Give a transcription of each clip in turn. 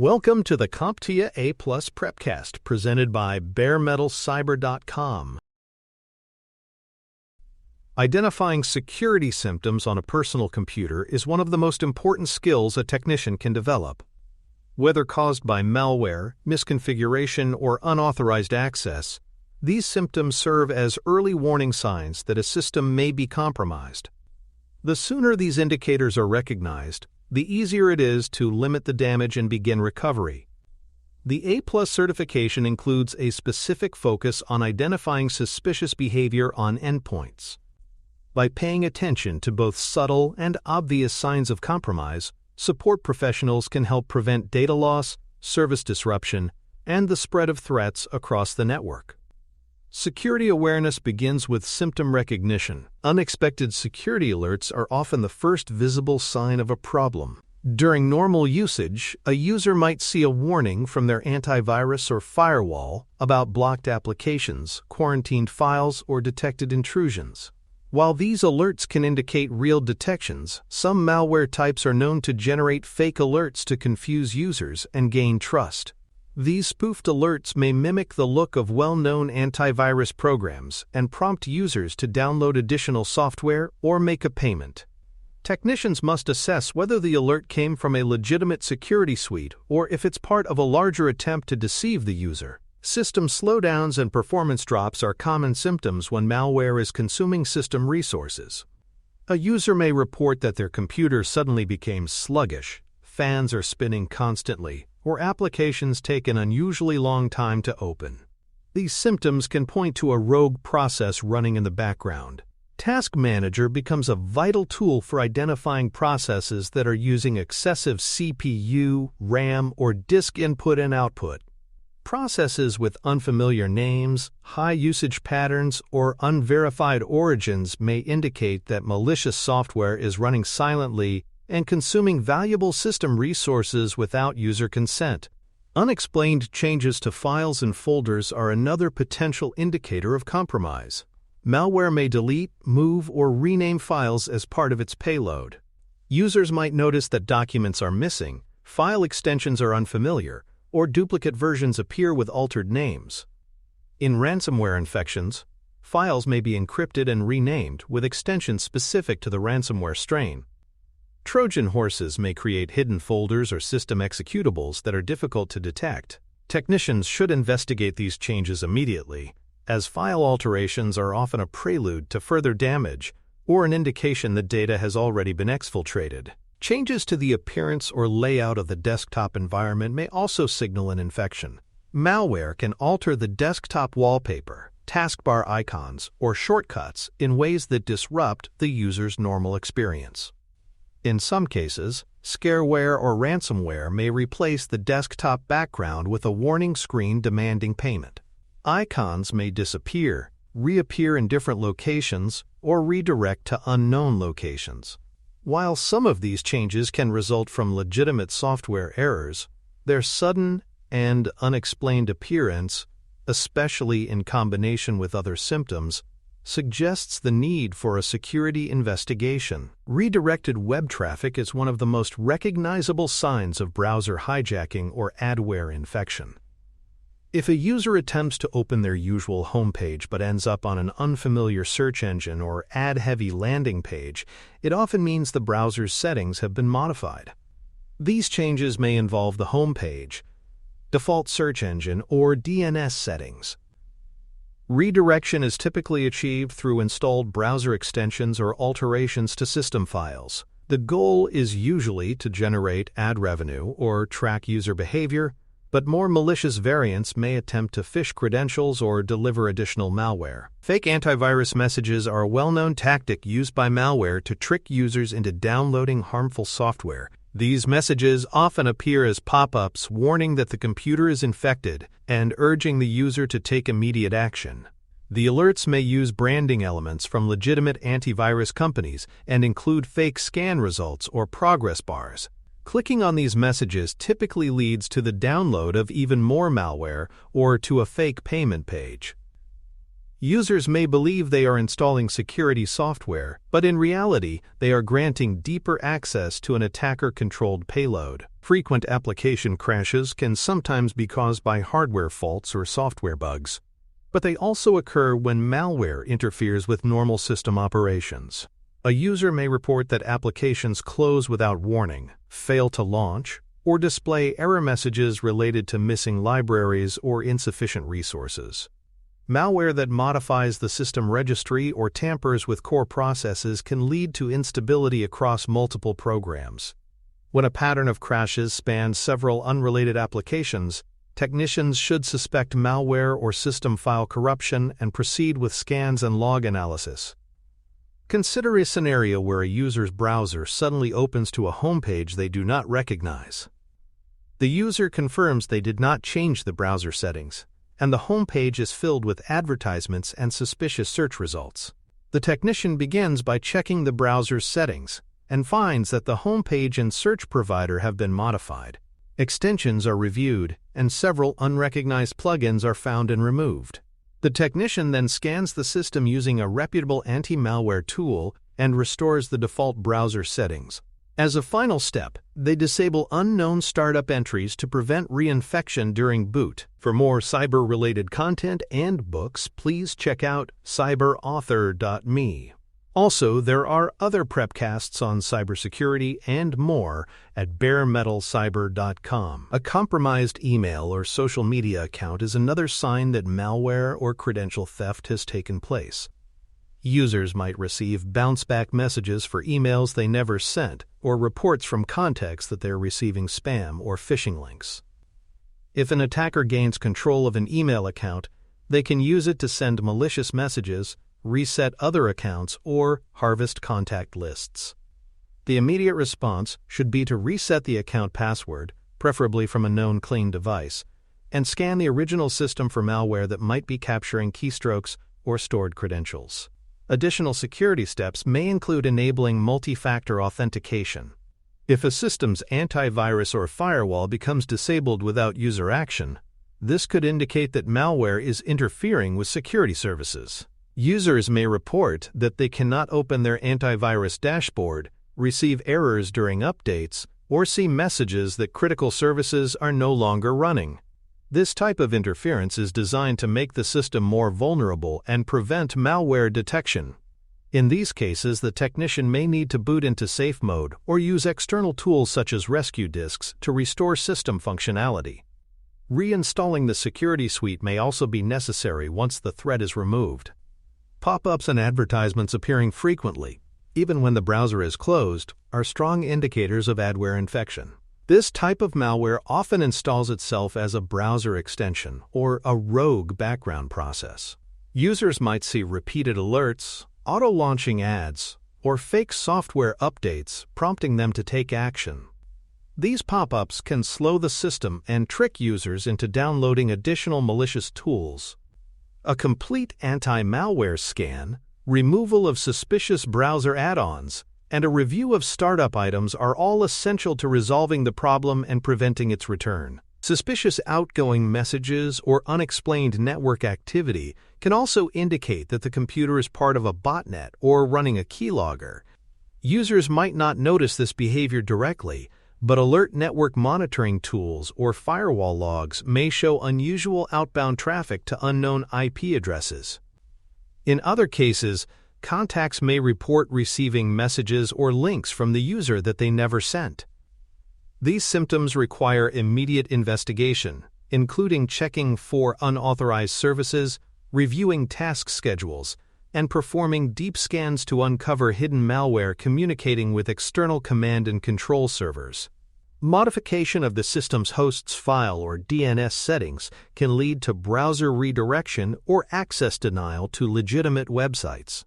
Welcome to the CompTIA A+ Prepcast presented by baremetalcyber.com. Identifying security symptoms on a personal computer is one of the most important skills a technician can develop. Whether caused by malware, misconfiguration, or unauthorized access, these symptoms serve as early warning signs that a system may be compromised. The sooner these indicators are recognized, the easier it is to limit the damage and begin recovery. The A+ certification includes a specific focus on identifying suspicious behavior on endpoints. By paying attention to both subtle and obvious signs of compromise, support professionals can help prevent data loss, service disruption, and the spread of threats across the network. Security awareness begins with symptom recognition. Unexpected security alerts are often the first visible sign of a problem. During normal usage, a user might see a warning from their antivirus or firewall about blocked applications, quarantined files, or detected intrusions. While these alerts can indicate real detections, some malware types are known to generate fake alerts to confuse users and gain trust. These spoofed alerts may mimic the look of well-known antivirus programs and prompt users to download additional software or make a payment. Technicians must assess whether the alert came from a legitimate security suite or if it's part of a larger attempt to deceive the user. System slowdowns and performance drops are common symptoms when malware is consuming system resources. A user may report that their computer suddenly became sluggish, fans are spinning constantly, or applications take an unusually long time to open. These symptoms can point to a rogue process running in the background. Task Manager becomes a vital tool for identifying processes that are using excessive CPU, RAM, or disk input and output. Processes with unfamiliar names, high usage patterns, or unverified origins may indicate that malicious software is running silently and consuming valuable system resources without user consent. Unexplained changes to files and folders are another potential indicator of compromise. Malware may delete, move, or rename files as part of its payload. Users might notice that documents are missing, file extensions are unfamiliar, or duplicate versions appear with altered names. In ransomware infections, files may be encrypted and renamed with extensions specific to the ransomware strain. Trojan horses may create hidden folders or system executables that are difficult to detect. Technicians should investigate these changes immediately, as file alterations are often a prelude to further damage or an indication that data has already been exfiltrated. Changes to the appearance or layout of the desktop environment may also signal an infection. Malware can alter the desktop wallpaper, taskbar icons, or shortcuts in ways that disrupt the user's normal experience. In some cases, scareware or ransomware may replace the desktop background with a warning screen demanding payment. Icons may disappear, reappear in different locations, or redirect to unknown locations. While some of these changes can result from legitimate software errors, their sudden and unexplained appearance, especially in combination with other symptoms, suggests the need for a security investigation. Redirected web traffic is one of the most recognizable signs of browser hijacking or adware infection. If a user attempts to open their usual homepage but ends up on an unfamiliar search engine or ad-heavy landing page, it often means the browser's settings have been modified. These changes may involve the homepage, default search engine, or DNS settings. Redirection is typically achieved through installed browser extensions or alterations to system files. The goal is usually to generate ad revenue or track user behavior, but more malicious variants may attempt to phish credentials or deliver additional malware. Fake antivirus messages are a well-known tactic used by malware to trick users into downloading harmful software. These messages often appear as pop-ups warning that the computer is infected and urging the user to take immediate action. The alerts may use branding elements from legitimate antivirus companies and include fake scan results or progress bars. Clicking on these messages typically leads to the download of even more malware or to a fake payment page. Users may believe they are installing security software, but in reality, they are granting deeper access to an attacker-controlled payload. Frequent application crashes can sometimes be caused by hardware faults or software bugs, but they also occur when malware interferes with normal system operations. A user may report that applications close without warning, fail to launch, or display error messages related to missing libraries or insufficient resources. Malware that modifies the system registry or tampers with core processes can lead to instability across multiple programs. When a pattern of crashes spans several unrelated applications, technicians should suspect malware or system file corruption and proceed with scans and log analysis. Consider a scenario where a user's browser suddenly opens to a homepage they do not recognize. The user confirms they did not change the browser settings, and the homepage is filled with advertisements and suspicious search results. The technician begins by checking the browser's settings and finds that the homepage and search provider have been modified. Extensions are reviewed, and several unrecognized plugins are found and removed. The technician then scans the system using a reputable anti-malware tool and restores the default browser settings. As a final step, they disable unknown startup entries to prevent reinfection during boot. For more cyber-related content and books, please check out cyberauthor.me. Also, there are other prepcasts on cybersecurity and more at baremetalcyber.com. A compromised email or social media account is another sign that malware or credential theft has taken place. Users might receive bounce-back messages for emails they never sent, or reports from contacts that they are receiving spam or phishing links. If an attacker gains control of an email account, they can use it to send malicious messages, reset other accounts, or harvest contact lists. The immediate response should be to reset the account password, preferably from a known clean device, and scan the original system for malware that might be capturing keystrokes or stored credentials. Additional security steps may include enabling multi-factor authentication. If a system's antivirus or firewall becomes disabled without user action, this could indicate that malware is interfering with security services. Users may report that they cannot open their antivirus dashboard, receive errors during updates, or see messages that critical services are no longer running. This type of interference is designed to make the system more vulnerable and prevent malware detection. In these cases, the technician may need to boot into safe mode or use external tools such as rescue disks to restore system functionality. Reinstalling the security suite may also be necessary once the threat is removed. Pop-ups and advertisements appearing frequently, even when the browser is closed, are strong indicators of adware infection. This type of malware often installs itself as a browser extension or a rogue background process. Users might see repeated alerts, auto-launching ads, or fake software updates prompting them to take action. These pop-ups can slow the system and trick users into downloading additional malicious tools. A complete anti-malware scan, removal of suspicious browser add-ons, and a review of startup items are all essential to resolving the problem and preventing its return. Suspicious outgoing messages or unexplained network activity can also indicate that the computer is part of a botnet or running a keylogger. Users might not notice this behavior directly, but alert network monitoring tools or firewall logs may show unusual outbound traffic to unknown IP addresses. In other cases, contacts may report receiving messages or links from the user that they never sent. These symptoms require immediate investigation, including checking for unauthorized services, reviewing task schedules, and performing deep scans to uncover hidden malware communicating with external command and control servers. Modification of the system's host's file or DNS settings can lead to browser redirection or access denial to legitimate websites.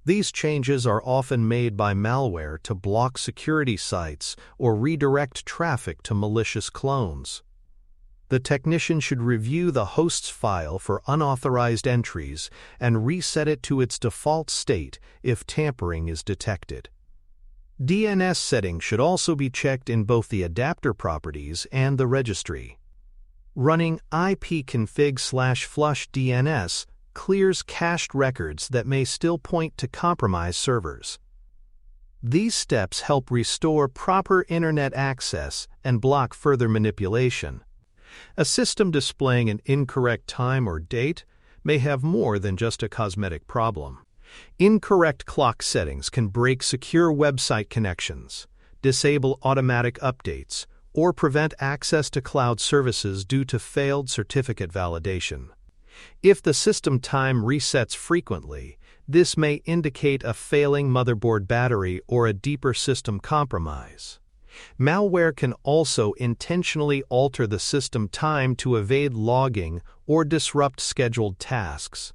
These changes are often made by malware to block security sites or redirect traffic to malicious clones. The technician should review the host's file for unauthorized entries and reset it to its default state if tampering is detected. DNS settings should also be checked in both the adapter properties and the registry. Running ipconfig/flush DNS clears cached records that may still point to compromised servers. These steps help restore proper internet access and block further manipulation. A system displaying an incorrect time or date may have more than just a cosmetic problem. Incorrect clock settings can break secure website connections, disable automatic updates, or prevent access to cloud services due to failed certificate validation. If the system time resets frequently, this may indicate a failing motherboard battery or a deeper system compromise. Malware can also intentionally alter the system time to evade logging or disrupt scheduled tasks.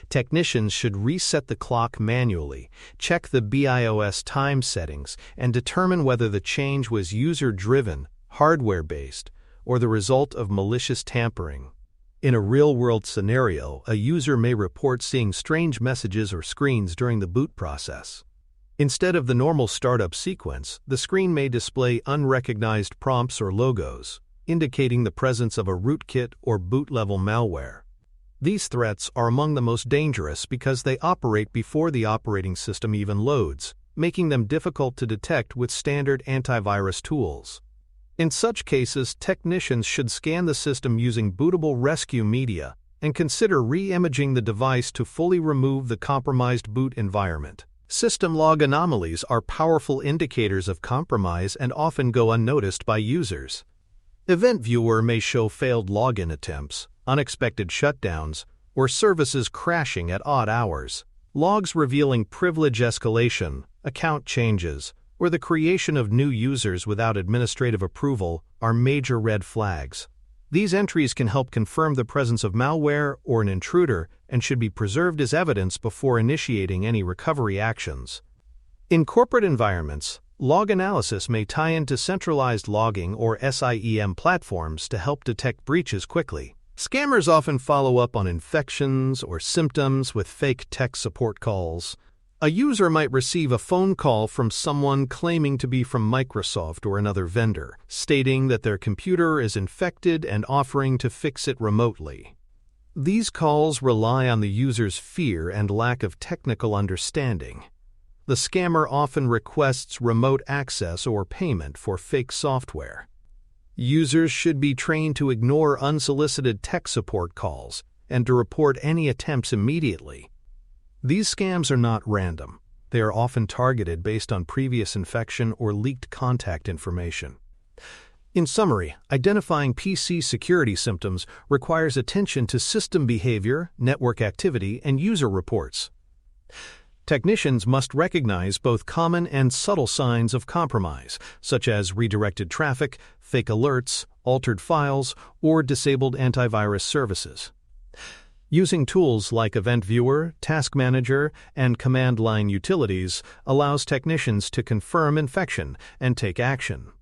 Technicians should reset the clock manually, check the BIOS time settings, and determine whether the change was user-driven, hardware-based, or the result of malicious tampering. In a real-world scenario, a user may report seeing strange messages or screens during the boot process. Instead of the normal startup sequence, the screen may display unrecognized prompts or logos, indicating the presence of a rootkit or boot-level malware. These threats are among the most dangerous because they operate before the operating system even loads, making them difficult to detect with standard antivirus tools. In such cases, technicians should scan the system using bootable rescue media and consider re-imaging the device to fully remove the compromised boot environment. System log anomalies are powerful indicators of compromise and often go unnoticed by users. Event Viewer may show failed login attempts, unexpected shutdowns, or services crashing at odd hours. Logs revealing privilege escalation, account changes, or the creation of new users without administrative approval are major red flags. These entries can help confirm the presence of malware or an intruder and should be preserved as evidence before initiating any recovery actions. In corporate environments, log analysis may tie into centralized logging or SIEM platforms to help detect breaches quickly. Scammers often follow up on infections or symptoms with fake tech support calls. A user might receive a phone call from someone claiming to be from Microsoft or another vendor, stating that their computer is infected and offering to fix it remotely. These calls rely on the user's fear and lack of technical understanding. The scammer often requests remote access or payment for fake software. Users should be trained to ignore unsolicited tech support calls and to report any attempts immediately. These scams are not random. They are often targeted based on previous infection or leaked contact information. In summary, identifying PC security symptoms requires attention to system behavior, network activity, and user reports. Technicians must recognize both common and subtle signs of compromise, such as redirected traffic, fake alerts, altered files, or disabled antivirus services. Using tools like Event Viewer, Task Manager, and command line utilities allows technicians to confirm infection and take action.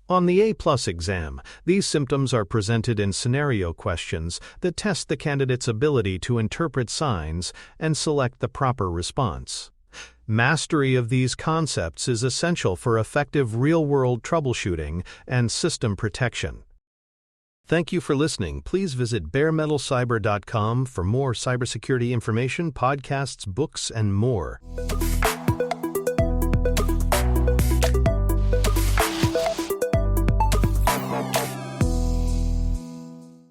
On the A+ exam, these symptoms are presented in scenario questions that test the candidate's ability to interpret signs and select the proper response. Mastery of these concepts is essential for effective real-world troubleshooting and system protection. Thank you for listening. Please visit baremetalcyber.com for more cybersecurity information, podcasts, books, and more.